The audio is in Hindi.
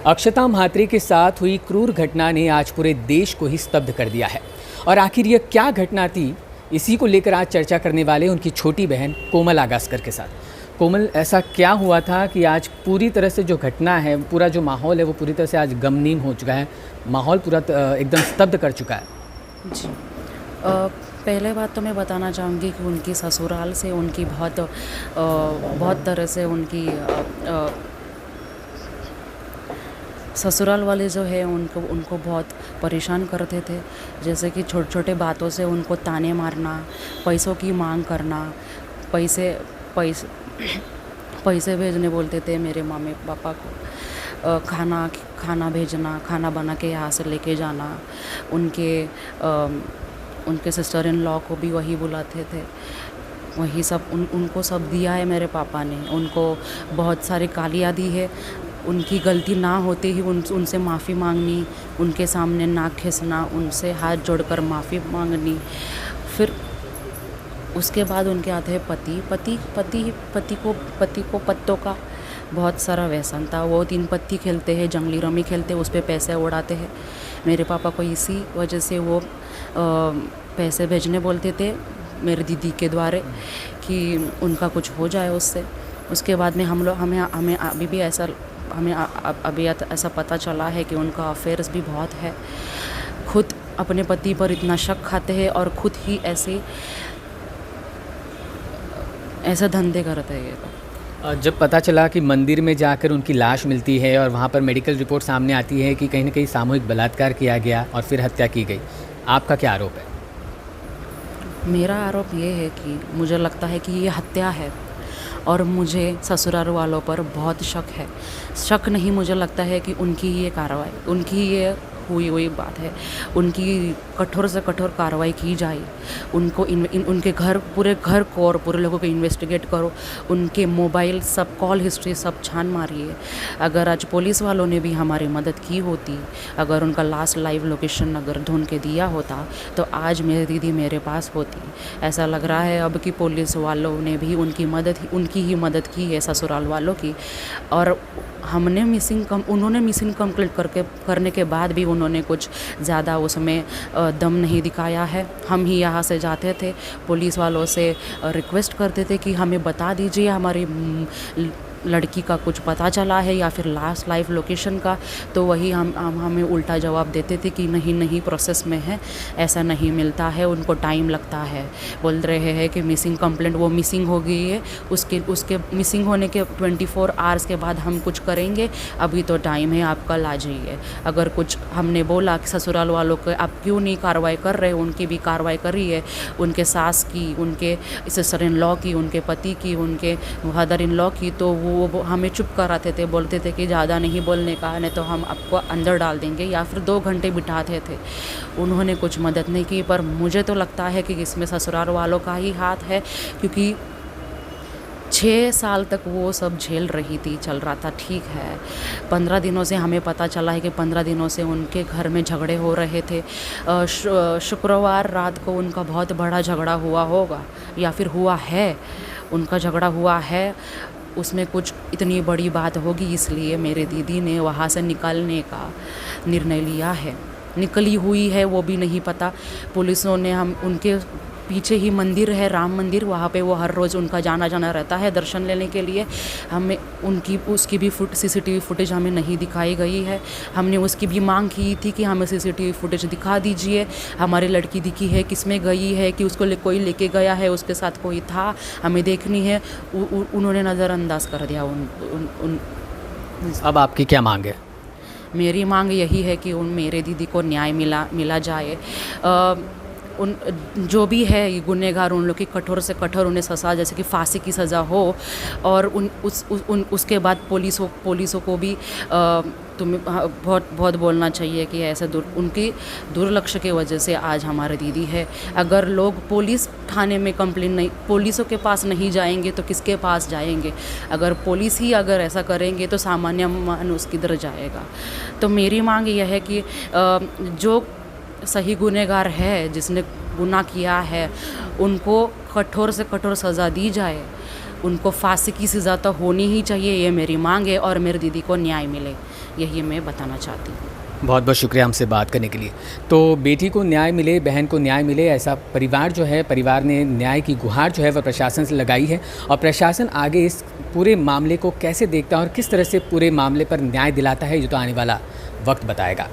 अक्षता म्हात्रे के साथ हुई क्रूर घटना ने आज पूरे देश को ही स्तब्ध कर दिया है। और आखिर यह क्या घटना थी, इसी को लेकर आज चर्चा करने वाले उनकी छोटी बहन कोमल आगास्कर के साथ। कोमल, ऐसा क्या हुआ था कि आज पूरी तरह से जो घटना है, पूरा जो माहौल है वो पूरी तरह से आज गमगीन हो चुका है, माहौल पूरा एकदम स्तब्ध कर चुका है? जी, पहले बात तो मैं बताना चाहूँगी कि उनकी ससुराल से उनकी बहुत तरह से उनकी ससुराल वाले जो है उनको बहुत परेशान करते थे। जैसे कि छोटे छोटे बातों से उनको ताने मारना, पैसों की मांग करना, पैसे पैसे भेजने बोलते थे मेरे मम्मी पापा को, खाना भेजना, खाना बना के यहाँ से लेके जाना। उनके सिस्टर इन लॉ को भी वही बुलाते थे। वही सब उनको सब दिया है मेरे पापा ने। उनको बहुत सारी गालियाँ दी है। उनकी गलती ना होते ही उनसे माफ़ी मांगनी, उनके सामने नाक खींचना, उनसे हाथ जोड़कर माफ़ी मांगनी। फिर उसके बाद उनके आते हैं पति को पत्तों का बहुत सारा व्यसन था। वो 3 पत्ती खेलते हैं, जंगली रमी खेलते हैं, उस पर पैसे उड़ाते हैं। मेरे पापा को इसी वजह से वो पैसे भेजने बोलते थे मेरी दीदी के द्वारा कि उनका कुछ हो जाए उससे। उसके बाद में हमें अभी ऐसा पता चला है कि उनका अफेयर्स भी बहुत है। खुद अपने पति पर इतना शक खाते हैं और खुद ही ऐसे धंधे करते हैं ये तो। जब पता चला कि मंदिर में जाकर उनकी लाश मिलती है और वहाँ पर मेडिकल रिपोर्ट सामने आती है कि कहीं ना कहीं सामूहिक बलात्कार किया गया और फिर हत्या की गई, आपका क्या आरोप है? मेरा आरोप ये है कि मुझे लगता है कि ये हत्या है और मुझे ससुराल वालों पर बहुत शक है। शक नहीं, मुझे लगता है कि उनकी ये कार्रवाई, उनकी ये हुई बात है, उनकी कठोर से कठोर कार्रवाई की जाए। उनको उनके पूरे घर को और पूरे लोगों को इन्वेस्टिगेट करो। उनके मोबाइल सब कॉल हिस्ट्री सब छान मारिए। अगर आज पुलिस वालों ने भी हमारी मदद की होती, अगर उनका लास्ट लाइव लोकेशन अगर ढूंढ के दिया होता तो आज मेरी दीदी मेरे पास होती। ऐसा लग रहा है अब कि पुलिस वालों ने भी उनकी ही मदद की है, ससुराल वालों की। और उन्होंने मिसिंग कंप्लेंट करने के बाद भी उन्होंने कुछ ज़्यादा उसमें दम नहीं दिखाया है। हम ही यहाँ से जाते थे, पुलिस वालों से रिक्वेस्ट करते थे कि हमें बता दीजिए हमारी लड़की का कुछ पता चला है या फिर लास्ट लाइव लोकेशन का, तो वही हमें उल्टा जवाब देते थे कि नहीं प्रोसेस में है, ऐसा नहीं मिलता है, उनको टाइम लगता है। बोल रहे हैं कि मिसिंग कंप्लेंट वो मिसिंग हो गई है, उसके मिसिंग होने के 24 आवर्स के बाद हम कुछ करेंगे, अभी तो टाइम है, आप कल आ जाइए। अगर कुछ हमने बोला कि ससुराल वालों को आप क्यों नहीं कार्रवाई कर रहे, उनकी भी कार्रवाई करी है, उनके सास की, उनके सिस्टर इन लॉ की, उनके पति की, उनके फादर इन लॉ की, तो वो हमें चुप कराते थे, बोलते थे कि ज़्यादा नहीं बोलने का, नहीं तो हम आपको अंदर डाल देंगे, या फिर 2 घंटे बिठाते थे। उन्होंने कुछ मदद नहीं की। पर मुझे तो लगता है कि इसमें ससुराल वालों का ही हाथ है, क्योंकि 6 साल तक वो सब झेल रही थी, चल रहा था, ठीक है। 15 दिनों से हमें पता चला है कि 15 दिनों से उनके घर में झगड़े हो रहे थे। शुक्रवार रात को उनका बहुत बड़ा झगड़ा हुआ होगा या फिर हुआ है, उनका झगड़ा हुआ है, उसमें कुछ इतनी बड़ी बात होगी, इसलिए मेरे दीदी ने वहाँ से निकलने का निर्णय लिया है। निकली हुई है वो भी नहीं पता। पुलिसों ने उनके पीछे ही मंदिर है, राम मंदिर, वहाँ पे वो हर रोज़ उनका जाना रहता है दर्शन लेने के लिए। हमें उसकी भी CCTV फुटेज हमें नहीं दिखाई गई है। हमने उसकी भी मांग की थी कि हमें CCTV फुटेज दिखा दीजिए, हमारी लड़की दिखी है, किसमें गई है, कि उसको कोई लेके गया है, उसके साथ कोई था, हमें देखनी है। उन्होंने नज़रअंदाज कर दिया। अब आपकी क्या मांग है? मेरी मांग यही है कि मेरे दीदी को न्याय मिला जाए। जो भी है ये गुनहगार, उन लोग की कठोर से कठोर उन्हें सज़ा, जैसे कि फांसी की सज़ा हो। और उसके बाद पुलिसों को भी तुम्हें बहुत बोलना चाहिए कि ऐसे उनकी दुर्लक्ष्य की वजह से आज हमारी दीदी है। अगर लोग पुलिस थाने में कंप्लेन नहीं, पुलिसों के पास नहीं जाएंगे तो किसके पास जाएंगे? अगर पुलिस ही अगर ऐसा करेंगे तो सामान्य मानुष किधर जाएगा? तो मेरी मांग यह है कि जो सही गुनहगार है, जिसने गुनाह किया है, उनको कठोर से कठोर सज़ा दी जाए। उनको फांसी की सज़ा तो होनी ही चाहिए, ये मेरी मांग है, और मेरी दीदी को न्याय मिले। यही मैं बताना चाहती हूँ। बहुत बहुत शुक्रिया हमसे बात करने के लिए। तो बेटी को न्याय मिले, बहन को न्याय मिले, ऐसा परिवार जो है, परिवार ने न्याय की गुहार जो है वह प्रशासन से लगाई है और प्रशासन आगे इस पूरे मामले को कैसे देखता है और किस तरह से पूरे मामले पर न्याय दिलाता है, ये तो आने वाला वक्त बताएगा।